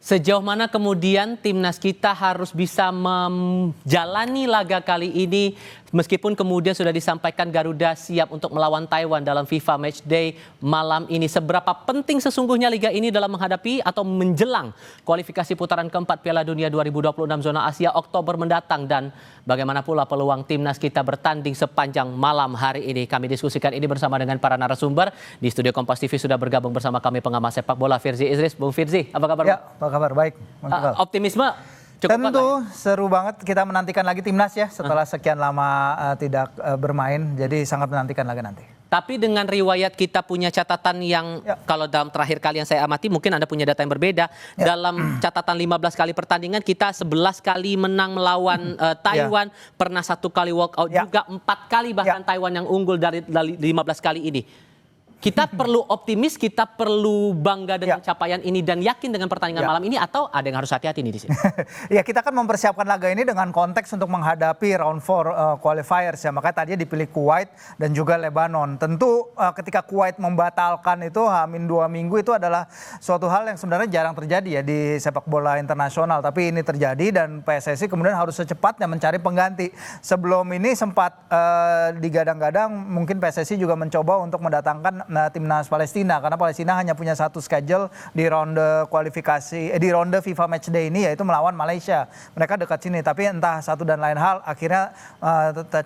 Sejauh mana kemudian timnas kita harus bisa menjalani laga kali ini meskipun kemudian sudah disampaikan Garuda siap untuk melawan Taiwan dalam FIFA Matchday malam ini. Seberapa penting sesungguhnya liga ini dalam menghadapi atau menjelang kualifikasi putaran keempat Piala Dunia 2026 zona Asia Oktober mendatang, dan bagaimana pula peluang timnas kita bertanding sepanjang malam hari ini. Kami diskusikan ini bersama dengan para narasumber. Di studio Kompas TV sudah bergabung bersama kami pengamat sepak bola Firzi Idris. Bung Firzi, apa kabar? Ya, apa kabar? Baik. Optimisme cukup kuat Tentu lah ya? seru banget, kita menantikan lagi timnas ya setelah sekian lama tidak bermain. Jadi sangat menantikan lagi nanti. Tapi dengan riwayat kita punya catatan yang kalau dalam terakhir kali yang saya amati mungkin Anda punya data yang berbeda. Dalam catatan 15 kali pertandingan kita 11 kali menang melawan Taiwan, pernah 1 kali walk out juga, 4 kali bahkan Taiwan yang unggul dari 15 kali ini. Kita perlu optimis, kita perlu bangga dengan capaian ini dan yakin dengan pertandingan malam ini, atau ada yang harus hati-hati nih di sini? Ya, kita kan mempersiapkan laga ini dengan konteks untuk menghadapi round 4 qualifiers ya. Makanya tadi dipilih Kuwait dan juga Lebanon. Tentu ketika Kuwait membatalkan itu H-2 minggu itu adalah suatu hal yang sebenarnya jarang terjadi ya di sepak bola internasional. Tapi ini terjadi dan PSSI kemudian harus secepatnya mencari pengganti. Sebelum ini sempat digadang-gadang mungkin PSSI juga mencoba untuk mendatangkan timnas Palestina, karena Palestina hanya punya satu schedule di ronde kualifikasi di ronde FIFA Matchday ini, yaitu melawan Malaysia. Mereka dekat sini, tapi entah satu dan lain hal akhirnya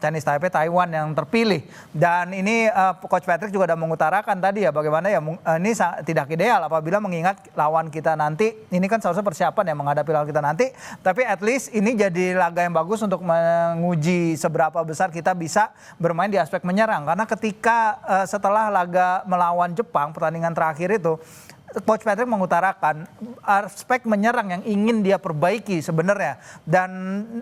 Chinese Taipei Taiwan yang terpilih. Dan ini Coach Patrick juga sudah mengutarakan tadi ya bagaimana ya ini tidak ideal apabila mengingat lawan kita nanti. Ini kan seharusnya persiapan ya menghadapi lawan kita nanti, tapi at least ini jadi laga yang bagus untuk menguji seberapa besar kita bisa bermain di aspek menyerang, karena ketika setelah laga melawan Jepang pertandingan terakhir itu Coach Patrick mengutarakan aspek menyerang yang ingin dia perbaiki sebenarnya, dan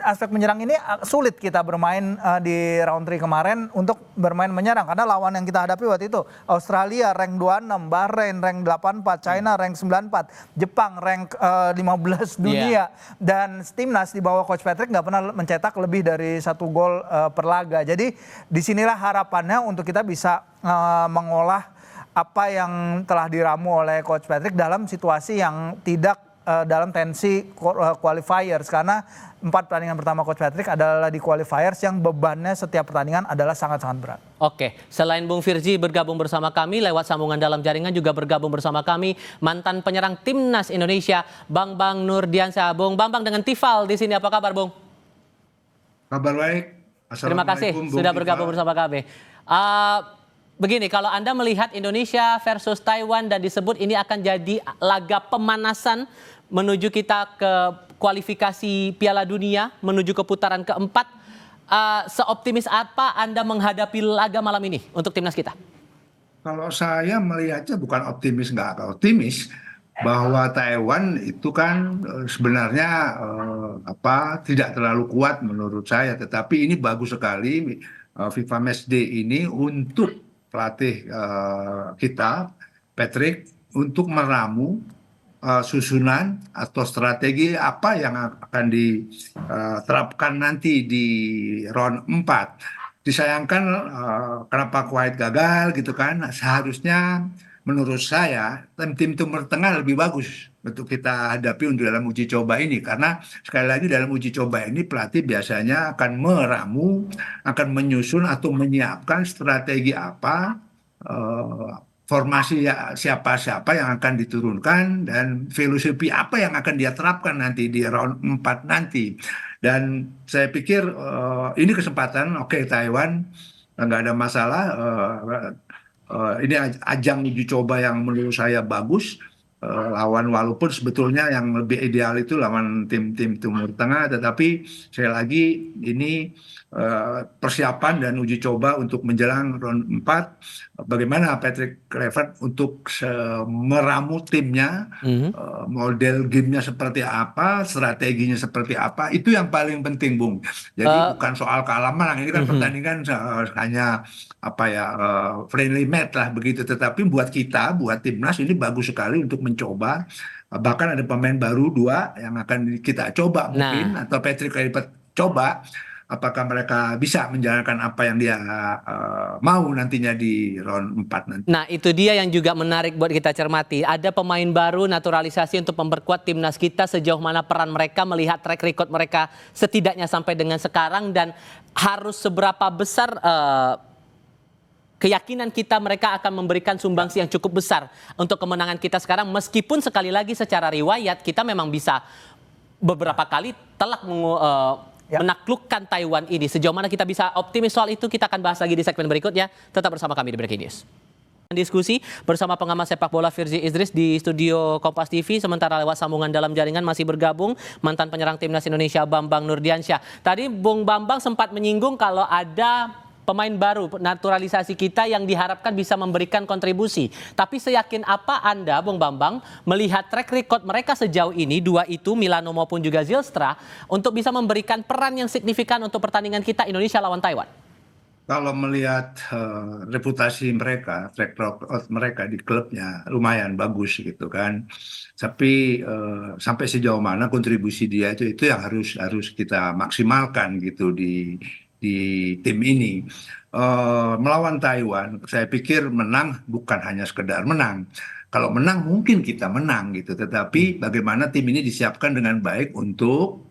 aspek menyerang ini sulit kita bermain di round 3 kemarin untuk bermain menyerang karena lawan yang kita hadapi waktu itu Australia rank 26, Bahrain rank 84, China rank 94, Jepang rank 15 dunia, dan timnas di bawah Coach Patrick nggak pernah mencetak lebih dari 1 gol per laga. Jadi disinilah harapannya untuk kita bisa mengolah apa yang telah diramu oleh Coach Patrick dalam situasi yang tidak dalam tensi qualifiers, karena 4 pertandingan pertama Coach Patrick adalah di qualifiers yang bebannya setiap pertandingan adalah sangat-sangat berat. Oke, selain Bung Firzi bergabung bersama kami lewat sambungan dalam jaringan, juga bergabung bersama kami mantan penyerang timnas Indonesia Bang Nurdiansyah. Bung Bang dengan Tifal di sini, apa kabar Bung? Kabar baik. Terima kasih sudah bergabung bersama kami. Begini, kalau Anda melihat Indonesia versus Taiwan dan disebut ini akan jadi laga pemanasan menuju kita ke kualifikasi Piala Dunia, menuju ke putaran keempat, seoptimis apa Anda menghadapi laga malam ini untuk timnas kita? Kalau saya melihatnya bukan optimis, nggak optimis, bahwa Taiwan itu kan sebenarnya tidak terlalu kuat menurut saya, tetapi ini bagus sekali FIFA Matchday ini untuk pelatih kita Patrick untuk meramu susunan atau strategi apa yang akan diterapkan nanti di round 4. Disayangkan kenapa Kuwait gagal gitu kan. Seharusnya menurut saya tim Timur Tengah lebih bagus untuk kita hadapi untuk dalam uji coba ini, karena sekali lagi dalam uji coba ini pelatih biasanya akan meramu, akan menyusun atau menyiapkan strategi apa, formasi siapa yang akan diturunkan, dan filosofi apa yang akan dia terapkan nanti di round 4 nanti. Dan saya pikir ini kesempatan, Taiwan nggak ada masalah. Ini ajang uji coba yang menurut saya bagus, walaupun sebetulnya yang lebih ideal itu lawan tim Timur Tengah, tetapi sekali lagi ini persiapan dan uji coba untuk menjelang round 4, bagaimana Patrick Kluivert untuk meramu timnya, model gamenya seperti apa, strateginya seperti apa, itu yang paling penting Bung. Jadi bukan soal kalah menang, ini kan pertandingan hanya friendly match lah begitu, tetapi buat kita, buat timnas ini bagus sekali untuk mencoba. Bahkan ada pemain baru 2 yang akan kita coba mungkin, atau Patrick Kluivert coba apakah mereka bisa menjalankan apa yang dia mau nantinya di round 4 nanti. Nah, itu dia yang juga menarik buat kita cermati. Ada pemain baru, naturalisasi untuk memperkuat timnas kita, sejauh mana peran mereka, melihat track record mereka setidaknya sampai dengan sekarang, dan harus seberapa besar keyakinan kita mereka akan memberikan sumbangsi yang cukup besar untuk kemenangan kita sekarang, meskipun sekali lagi secara riwayat kita memang bisa beberapa kali telak menaklukkan Taiwan ini. Sejauh mana kita bisa optimis soal itu, kita akan bahas lagi di segmen berikutnya. Tetap bersama kami di Breaking News. Diskusi bersama pengamat sepak bola Firzi Idris di studio Kompas TV, sementara lewat sambungan dalam jaringan masih bergabung mantan penyerang timnas Indonesia Bambang Nurdiansyah. Tadi Bung Bambang sempat menyinggung kalau ada pemain baru naturalisasi kita yang diharapkan bisa memberikan kontribusi. Tapi seyakin apa Anda, Bung Bambang, melihat track record mereka sejauh ini, dua itu Milano maupun juga Zylstra, untuk bisa memberikan peran yang signifikan untuk pertandingan kita Indonesia lawan Taiwan? Kalau melihat reputasi mereka, track record mereka di klubnya lumayan bagus gitu kan. Tapi sampai sejauh mana kontribusi dia itu yang harus kita maksimalkan gitu di tim ini. Melawan Taiwan, saya pikir menang bukan hanya sekedar menang. Kalau menang mungkin kita menang gitu, tetapi bagaimana tim ini disiapkan dengan baik untuk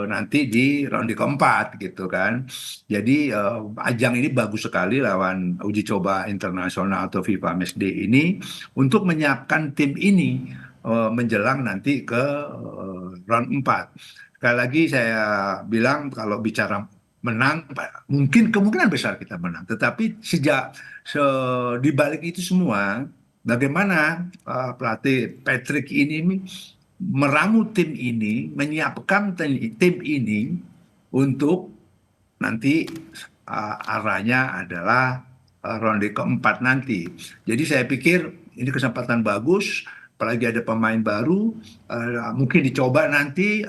nanti di ronde keempat gitu kan. Jadi ajang ini bagus sekali lawan uji coba internasional atau FIFA Matchday ini untuk menyiapkan tim ini menjelang nanti ke round 4. Sekali lagi saya bilang kalau bicara menang, mungkin kemungkinan besar kita menang. Tetapi di balik itu semua, bagaimana pelatih Patrick ini meramu tim ini, menyiapkan tim ini untuk nanti arahnya adalah ronde keempat nanti. Jadi saya pikir ini kesempatan bagus, apalagi ada pemain baru, mungkin dicoba nanti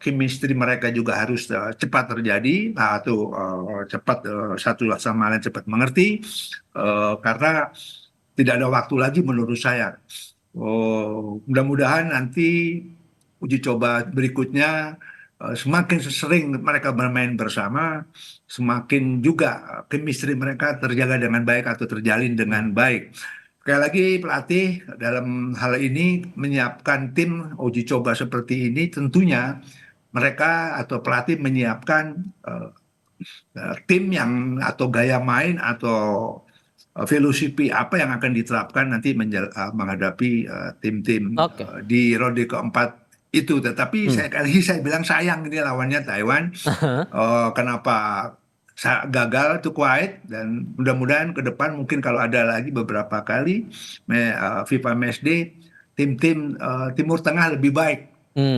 chemistry mereka juga harus cepat terjadi, atau cepat satu sama lain cepat mengerti, karena tidak ada waktu lagi menurut saya. Mudah-mudahan nanti uji coba berikutnya semakin sering mereka bermain bersama, semakin juga chemistry mereka terjaga dengan baik atau terjalin dengan baik. Sekali lagi pelatih dalam hal ini menyiapkan tim uji coba seperti ini, tentunya mereka atau pelatih menyiapkan tim yang atau gaya main atau filosofi apa yang akan diterapkan nanti menghadapi tim-tim di ronde keempat itu. Tetapi saya bilang sayang ini lawannya Taiwan. Kenapa gagal itu Kuwait, dan mudah-mudahan ke depan mungkin kalau ada lagi beberapa kali FIFA Matchday, tim-tim Timur Tengah lebih baik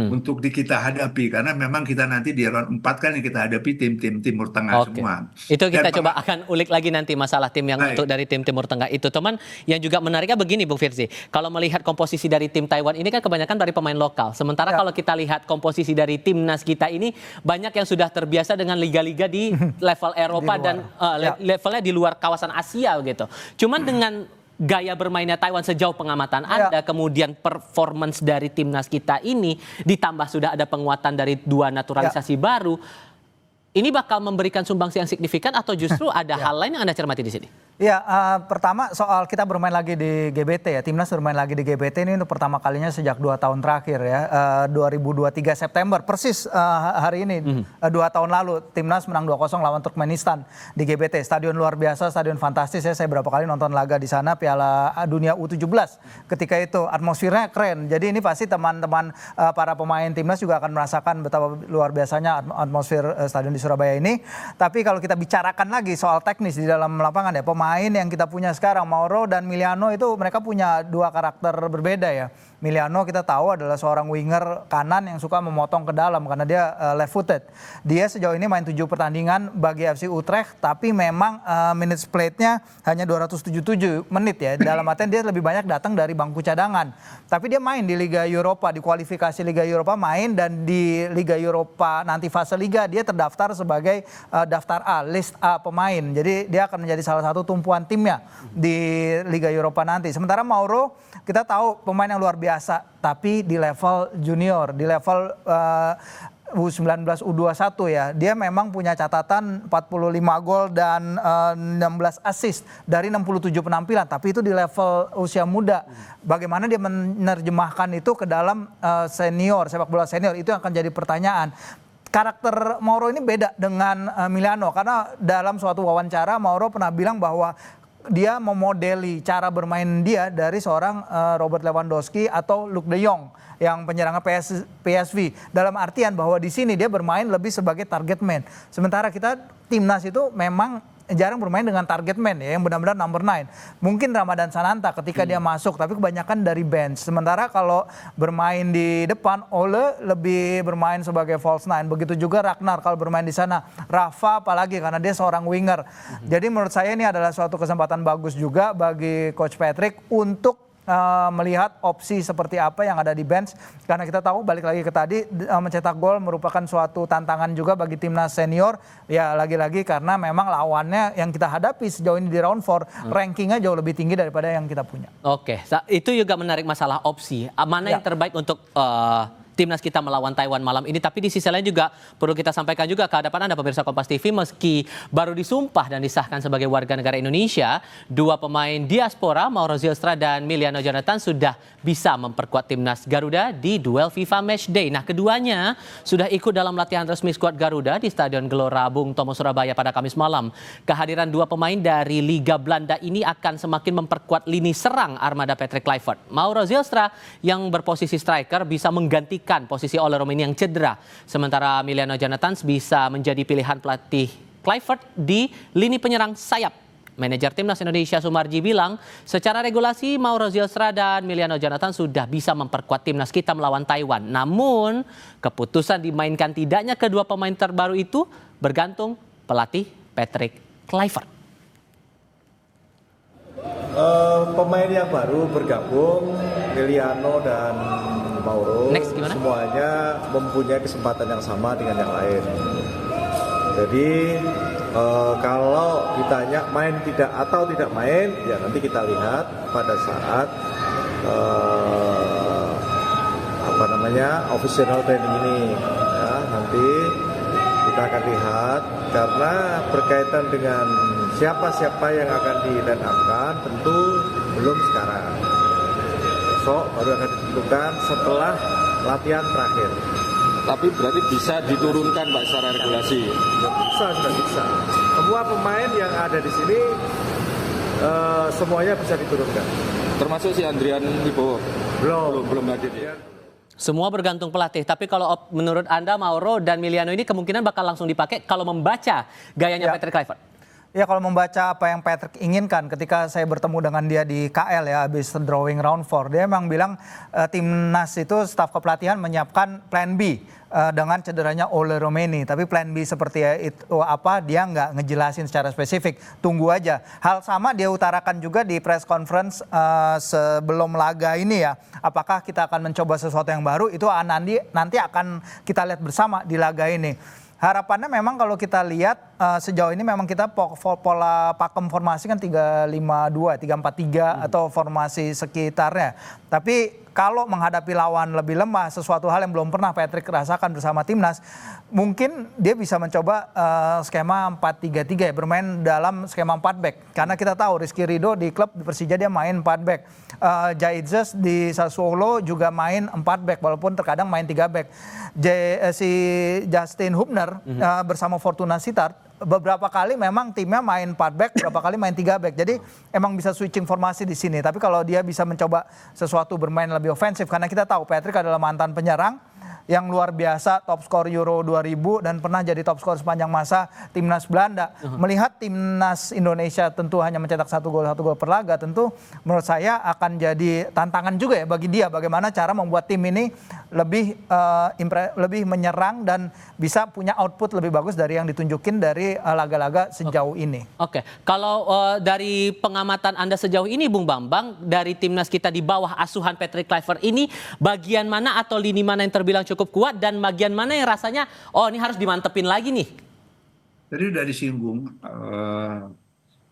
untuk kita hadapi, karena memang kita nanti di round 4 kan yang kita hadapi tim-tim Timur Tengah semua. Itu kita coba akan ulik lagi nanti masalah tim yang untuk dari tim Timur Tengah itu. Teman, yang juga menariknya begini Bung Firzi, kalau melihat komposisi dari tim Taiwan ini kan kebanyakan dari pemain lokal. Sementara kalau kita lihat komposisi dari timnas kita ini banyak yang sudah terbiasa dengan liga-liga di level Eropa dan levelnya di luar kawasan Asia gitu. Cuman dengan gaya bermainnya Taiwan sejauh pengamatan Anda, kemudian performance dari timnas kita ini, ditambah sudah ada penguatan dari dua naturalisasi baru, ini bakal memberikan sumbangsi yang signifikan atau justru ada hal lain yang Anda cermati di sini? Ya, pertama soal kita bermain lagi di GBT ya, timnas bermain lagi di GBT ini untuk pertama kalinya sejak 2 tahun terakhir ya, 2023 September, persis hari ini, 2 tahun lalu timnas menang 2-0 lawan Turkmenistan di GBT, stadion luar biasa, stadion fantastis ya, saya berapa kali nonton laga di sana, Piala Dunia U17 ketika itu, atmosfernya keren, jadi ini pasti teman-teman para pemain timnas juga akan merasakan betapa luar biasanya atmosfer stadion di Surabaya ini. Tapi kalau kita bicarakan lagi soal teknis di dalam lapangan ya, pemain yang kita punya sekarang, Mauro dan Miliano, itu mereka punya dua karakter berbeda ya. Miliano kita tahu adalah seorang winger kanan yang suka memotong ke dalam karena dia left footed. Dia sejauh ini main 7 pertandingan bagi FC Utrecht, tapi memang minutes played-nya hanya 277 menit ya. Dalam artian dia lebih banyak datang dari bangku cadangan. Tapi dia main di Liga Eropa, di kualifikasi Liga Eropa main, dan di Liga Eropa nanti fase Liga dia terdaftar sebagai daftar A, list A pemain. Jadi dia akan menjadi salah satu tumpuan timnya di Liga Eropa nanti. Sementara Mauro, kita tahu pemain yang luar biasa, tapi di level junior, di level U19 U21 ya, dia memang punya catatan 45 gol dan 16 assist dari 67 penampilan, tapi itu di level usia muda. Bagaimana dia menerjemahkan itu ke dalam senior, sepak bola senior, itu yang akan jadi pertanyaan. Karakter Mauro ini beda dengan Emiliano, karena dalam suatu wawancara Mauro pernah bilang bahwa dia memodeli cara bermain dia dari seorang Robert Lewandowski atau Luuk de Jong yang penyerangnya PSV. Dalam artian bahwa di sini dia bermain lebih sebagai target man. Sementara kita timnas itu memang jarang bermain dengan target man ya, yang benar-benar number 9. Mungkin Ramadan Sananta ketika dia masuk, tapi kebanyakan dari bench. Sementara kalau bermain di depan, Ole lebih bermain sebagai false 9. Begitu juga Ragnar kalau bermain di sana. Rafa apalagi karena dia seorang winger. Jadi menurut saya ini adalah suatu kesempatan bagus juga bagi Coach Patrick untuk melihat opsi seperti apa yang ada di bench, karena kita tahu balik lagi ke tadi mencetak gol merupakan suatu tantangan juga bagi timnas senior ya, lagi-lagi karena memang lawannya yang kita hadapi sejauh ini di round 4 rankingnya jauh lebih tinggi daripada yang kita punya. Oke, itu juga menarik masalah opsi. Mana yang terbaik untuk timnas kita melawan Taiwan malam ini. Tapi di sisi lain juga perlu kita sampaikan juga ke hadapan Anda pemirsa Kompas TV, meski baru disumpah dan disahkan sebagai warga negara Indonesia, dua pemain diaspora Mauro Zylstra dan Miliano Jonathan sudah bisa memperkuat timnas Garuda di duel FIFA Matchday. Nah, keduanya sudah ikut dalam latihan resmi skuad Garuda di Stadion Gelora Bung Tomo Surabaya pada Kamis malam. Kehadiran dua pemain dari Liga Belanda ini akan semakin memperkuat lini serang armada Patrick Kluivert. Mauro Zylstra yang berposisi striker bisa menggantikan posisi Ole Romeni yang cedera. Sementara Miliano Jonathan bisa menjadi pilihan pelatih Kluivert di lini penyerang sayap. Manajer Timnas Indonesia Sumarji bilang, secara regulasi Mauro Zylstra dan Miliano Jonathan sudah bisa memperkuat timnas kita melawan Taiwan. Namun, keputusan dimainkan tidaknya kedua pemain terbaru itu bergantung pelatih Patrick Kluivert. Pemain yang baru bergabung, Miliano dan Mauro, semuanya mempunyai kesempatan yang sama dengan yang lain. Jadi kalau ditanya main tidak atau tidak main, ya nanti kita lihat pada saat official training ini. Ya, nanti kita akan lihat, karena berkaitan dengan siapa-siapa yang akan di-line-up-kan tentu belum sekarang. Besok baru akan ditentukan setelah latihan terakhir. Tapi berarti bisa diturunkan Pak secara regulasi? Sudah bisa. Semua pemain yang ada di sini semuanya bisa diturunkan. Termasuk si Andrian Wibowo? Belum hadir ya? Semua bergantung pelatih, tapi kalau menurut Anda Mauro dan Miliano ini kemungkinan bakal langsung dipakai kalau membaca gayanya Patrick Kluivert? Ya, kalau membaca apa yang Patrick inginkan ketika saya bertemu dengan dia di KL ya, habis drawing round 4. Dia memang bilang timnas itu staf kepelatihan menyiapkan plan B dengan cederanya Ole Romeni. Tapi plan B seperti itu apa, dia nggak ngejelasin secara spesifik. Tunggu aja. Hal sama dia utarakan juga di press conference sebelum laga ini ya. Apakah kita akan mencoba sesuatu yang baru, itu nanti akan kita lihat bersama di laga ini. Harapannya memang kalau kita lihat sejauh ini memang kita pola pakem formasi kan 3-5-2, 3-4-3 atau formasi sekitarnya. Tapi kalau menghadapi lawan lebih lemah, sesuatu hal yang belum pernah Patrick rasakan bersama timnas, mungkin dia bisa mencoba skema 4-3-3 ya, bermain dalam skema 4 back. Karena kita tahu Rizky Ridho di klub di Persija dia main 4 back. Jaizes di Sassuolo juga main 4 back walaupun terkadang main 3 back. Si Justin Hubner bersama Fortuna Sittard beberapa kali memang timnya main 4 back, beberapa kali main 3 back. Jadi emang bisa switching formasi di sini. Tapi kalau dia bisa mencoba sesuatu bermain lebih ofensif, karena kita tahu Patrick adalah mantan penyerang yang luar biasa, top skor Euro 2000 dan pernah jadi top skor sepanjang masa timnas Belanda. Melihat timnas Indonesia tentu hanya mencetak 1 gol per laga, tentu menurut saya akan jadi tantangan juga ya bagi dia bagaimana cara membuat tim ini lebih menyerang dan bisa punya output lebih bagus dari yang ditunjukin dari laga-laga sejauh ini. Oke, kalau dari pengamatan Anda sejauh ini Bung Bambang, dari timnas kita di bawah asuhan Patrick Kluivert ini, bagian mana atau lini mana yang terbilang cukup kuat dan bagian mana yang rasanya ini harus dimantepin lagi nih? Jadi udah disinggung,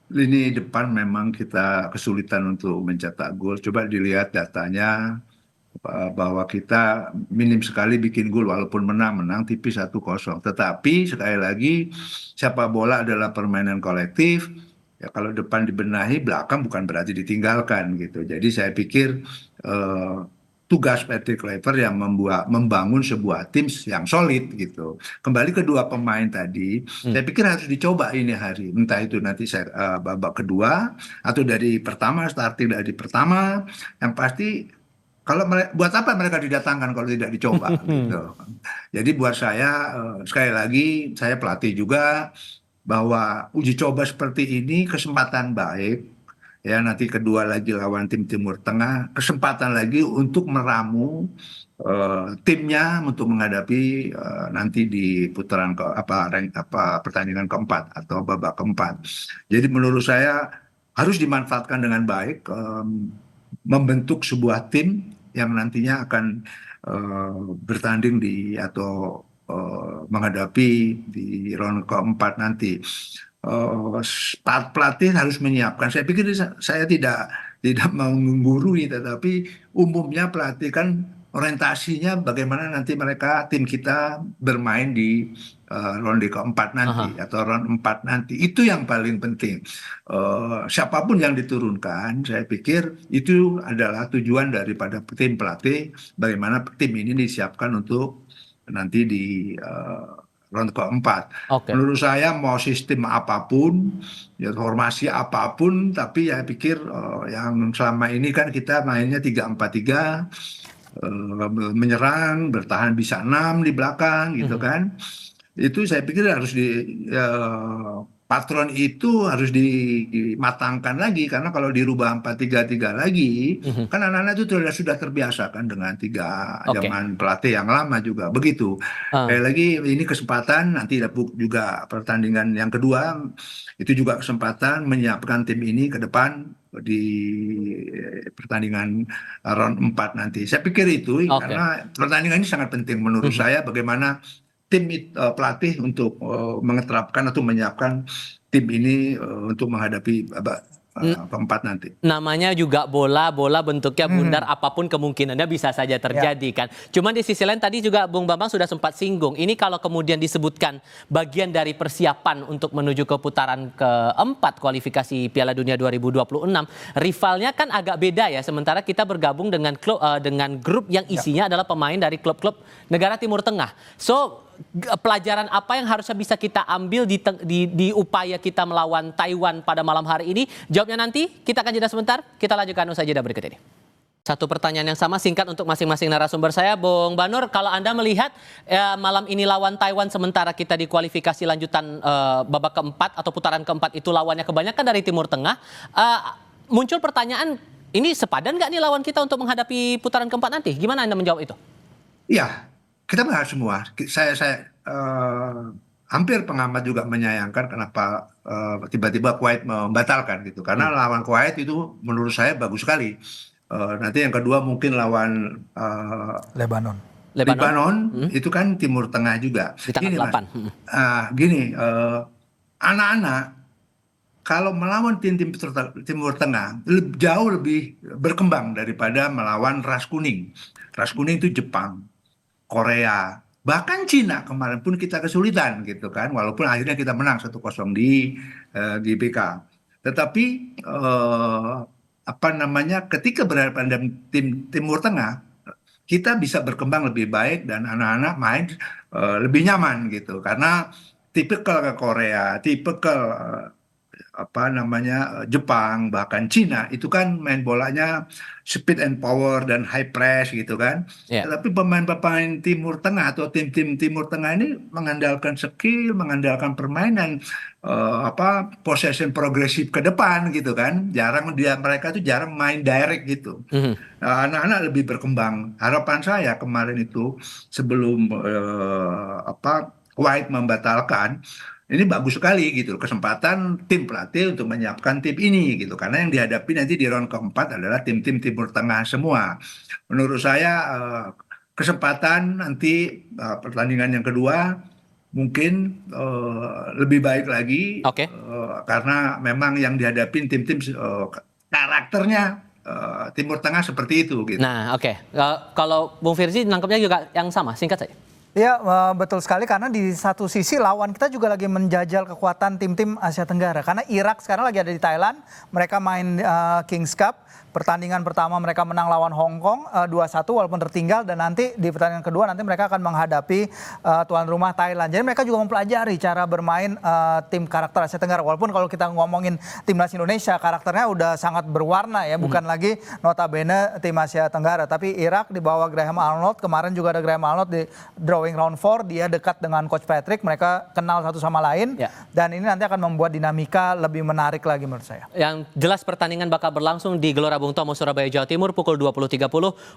lini depan memang kita kesulitan untuk mencetak gol. Coba dilihat datanya, bahwa kita minim sekali bikin gol, walaupun menang tipis 1-0. Tetapi sekali lagi sepak bola adalah permainan kolektif. Ya kalau depan dibenahi, belakang bukan berarti ditinggalkan gitu. Jadi saya pikir tugas Patrick Kluivert yang membangun sebuah tim yang solid gitu. Kembali ke dua pemain tadi, saya pikir harus dicoba ini hari. Entah itu nanti saya babak kedua atau dari pertama, starting dari pertama. Yang pasti kalau buat apa mereka didatangkan kalau tidak dicoba gitu. Jadi buat saya sekali lagi saya pelatih juga, bahwa uji coba seperti ini kesempatan baik ya, nanti kedua lagi lawan tim Timur Tengah, kesempatan lagi untuk meramu timnya untuk menghadapi nanti di putaran pertandingan keempat atau babak keempat. Jadi menurut saya harus dimanfaatkan dengan baik, membentuk sebuah tim yang nantinya akan bertanding atau menghadapi di round keempat nanti. Pelatih harus menyiapkan. Saya pikir saya tidak mau menggurui, tetapi umumnya pelatih kan orientasinya bagaimana nanti tim kita bermain di ronde keempat nanti atau round 4 nanti. Itu yang paling penting. Siapapun yang diturunkan, saya pikir itu adalah tujuan daripada tim pelatih, bagaimana tim ini disiapkan untuk nanti di round keempat. Menurut saya mau sistem apapun, ya formasi apapun, tapi ya pikir yang selama ini kan kita mainnya 3-4-3, menyerang, bertahan bisa 6 di belakang gitu kan. Itu saya pikir harus patron itu harus dimatangkan lagi, karena kalau dirubah 4-3-3 lagi, kan anak-anak itu sudah terbiasa kan dengan zaman pelatih yang lama juga begitu. Sekali lagi ini kesempatan, nanti juga pertandingan yang kedua itu juga kesempatan menyiapkan tim ini ke depan di pertandingan round 4 nanti. Saya pikir itu karena pertandingan ini sangat penting menurut saya, bagaimana tim pelatih untuk mengeterapkan atau menyiapkan tim ini untuk menghadapi keempat nanti. Namanya juga bola bentuknya bundar, apapun kemungkinannya bisa saja terjadi kan. Cuman di sisi lain tadi juga Bung Bambang sudah sempat singgung, ini kalau kemudian disebutkan bagian dari persiapan untuk menuju ke putaran keempat kualifikasi Piala Dunia 2026, rivalnya kan agak beda ya, sementara kita bergabung dengan grup yang isinya adalah pemain dari klub-klub negara Timur Tengah. So pelajaran apa yang harusnya bisa kita ambil di upaya kita melawan Taiwan pada malam hari ini? Jawabnya nanti, kita akan jeda sebentar. Kita lanjutkan usai jeda berikut ini. Satu pertanyaan yang sama singkat untuk masing-masing narasumber saya. Bung Banur, kalau Anda melihat malam ini lawan Taiwan, sementara kita di kualifikasi lanjutan babak keempat atau putaran keempat itu lawannya kebanyakan dari Timur Tengah, muncul pertanyaan, ini sepadan nggak nih lawan kita untuk menghadapi putaran keempat nanti? Gimana Anda menjawab itu? Iya, kita bahas semua. Saya hampir pengamat juga menyayangkan kenapa tiba-tiba Kuwait membatalkan gitu. Karena lawan Kuwait itu menurut saya bagus sekali. Nanti yang kedua mungkin lawan Lebanon. Itu kan Timur Tengah juga. Di tanggal 8. Anak-anak kalau melawan tim-tim Timur Tengah jauh lebih berkembang daripada melawan ras kuning. Ras kuning itu Jepang, Korea, bahkan Cina kemarin pun kita kesulitan gitu kan, walaupun akhirnya kita menang 1-0 di GBK. Tetapi ketika berhadapan dengan tim Timur Tengah, kita bisa berkembang lebih baik dan anak-anak main lebih nyaman gitu, karena tipikal ke Korea, tipikal Jepang, bahkan Cina itu kan main bolanya speed and power dan high press gitu kan. Tapi pemain-pemain Timur Tengah atau tim-tim Timur Tengah ini mengandalkan skill, mengandalkan permainan possession progresif ke depan gitu kan. Mereka itu jarang main direct gitu. Anak-anak lebih berkembang. Harapan saya kemarin itu sebelum Kuwait membatalkan, ini bagus sekali gitu, kesempatan tim pelatih untuk menyiapkan tim ini gitu, karena yang dihadapi nanti di round keempat adalah tim-tim Timur Tengah semua. Menurut saya kesempatan nanti pertandingan yang kedua mungkin lebih baik lagi, karena memang yang dihadapi tim-tim karakternya Timur Tengah seperti itu gitu. Nah, oke. Kalau Bung Firzi nangkepnya juga yang sama, singkat saja. Ya, betul sekali karena di satu sisi lawan kita juga lagi menjajal kekuatan tim-tim Asia Tenggara. Karena Irak sekarang lagi ada di Thailand, mereka main Kings Cup. Pertandingan pertama mereka menang lawan Hong Kong 2-1 walaupun tertinggal, dan nanti di pertandingan kedua nanti mereka akan menghadapi tuan rumah Thailand. Jadi mereka juga mempelajari cara bermain tim karakter Asia Tenggara. Walaupun kalau kita ngomongin timnas Indonesia karakternya udah sangat berwarna ya, bukan lagi notabene tim Asia Tenggara. Tapi Irak di bawah Graham Arnold, kemarin juga ada Graham Arnold di drawing round 4, dia dekat dengan Coach Patrick, mereka kenal satu sama lain, dan ini nanti akan membuat dinamika lebih menarik lagi menurut saya. Yang jelas pertandingan bakal berlangsung di Gelora Bung Tomo, Surabaya, Jawa Timur pukul 20.30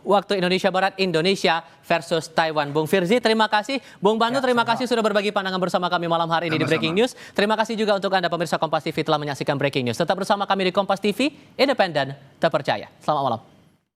waktu Indonesia Barat, Indonesia versus Taiwan. Bung Firzi, terima kasih. Bung Bandu, terima kasih sudah berbagi pandangan bersama kami malam hari ini di Breaking News. Terima kasih juga untuk Anda pemirsa Kompas TV telah menyaksikan Breaking News. Tetap bersama kami di Kompas TV, independen, terpercaya. Selamat malam.